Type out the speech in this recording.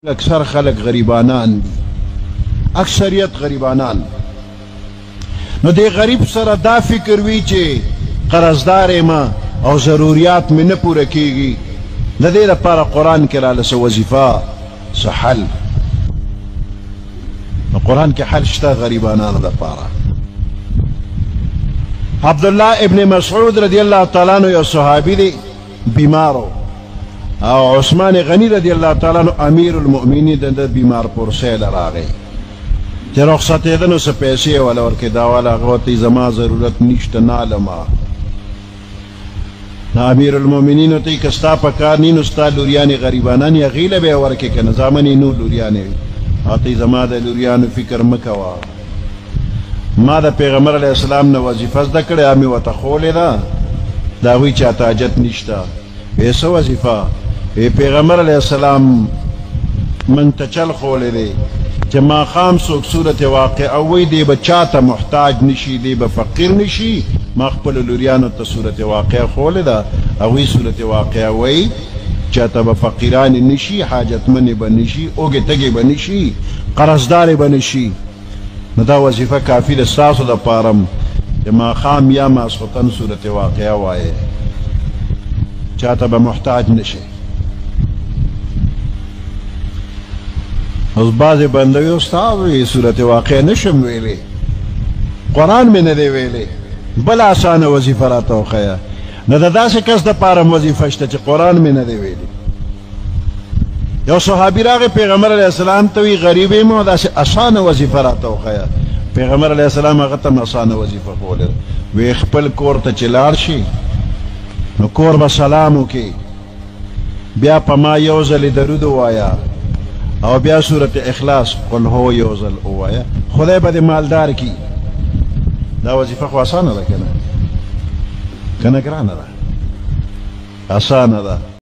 اکثر خلق غریبانان دي، اکثریت غریبانان. نو دی غریب سره دا فکر وی چې قرضدار ما او ضروريات مې نه پوره کیږي، د دې لپاره قرآن کې راله څه وظیفه څه حل. نو قرآن کې حل شته غریبانانو لپاره. عبدالله ابن مسعود رضی الله تعالی عنہ یو صحابي دی، بیمارو، او عثمان غنی رضی الله تعالی عنہ امیر المؤمنین د بیمار پرسه لراغی چې رخصتېده نو څه پیسې ولا ورکې دا والا هغه ته زما ضرورت نشته نالما. امیر المؤمنین ته که ستا په کار نی نو ستا لوریانې غریبانان یې هغې له به یې ورکې که نه زامن یې نور لوریانې هغه ته زما د لوریانو فکر مه کوه، ما د پیغمبر علیه السلام نه وظیفه زده کړې مې ورته ښولې ده، د هغوی چاته حاجت نشته. وی څه وظیفه؟ وی پیغمبر علیه السلام من ته چل ښولی دی چې ماښام څوک صورت واقعه وی دی به چاته محتاج نشي، دی به فقیر نشي. ما خپلو لوریانو ته صورت واقعه ښولی ده، هغوی صورت واقعه وی چاته به فقیران نشي، حاجتمنې به نشي، اوږې تږې به نشي، قرضدارې به نشي. نو دا وظیفه کافي ده ستاسو دپاره چې ماښام یا ماسخوتن صورت واقعه وایې، چاته به محتاج نشي. اوس بعضې بنده وي استاد وي صورت واقع نشم ویلی، قرآن مې نه دی ویلی، بل اسانه وظیفه راته وښیه. نه د داسې کس دپاره وظیفه شته چې قرآن مې نه دی ویلی. یو صحابي راغی پیغمبر علیه السلام ته وی غریب یم او داسې اسانه وظیفه راته وښیه. پیغمبر علیه السلام هغه ته هم اسانه وظیفه ښولې، وی خپل کور ته چې لاړ شي نو کور به سلام وکړي، بیا په ما یو ځلې درود ووایه او بیا صورت اخلاص قل هو یو ځل ووایه، خدای به دې مالدار کی. دا وظیفه خو اسانه ده که نه؟ که نه ګرانه ده؟ اسانه ده.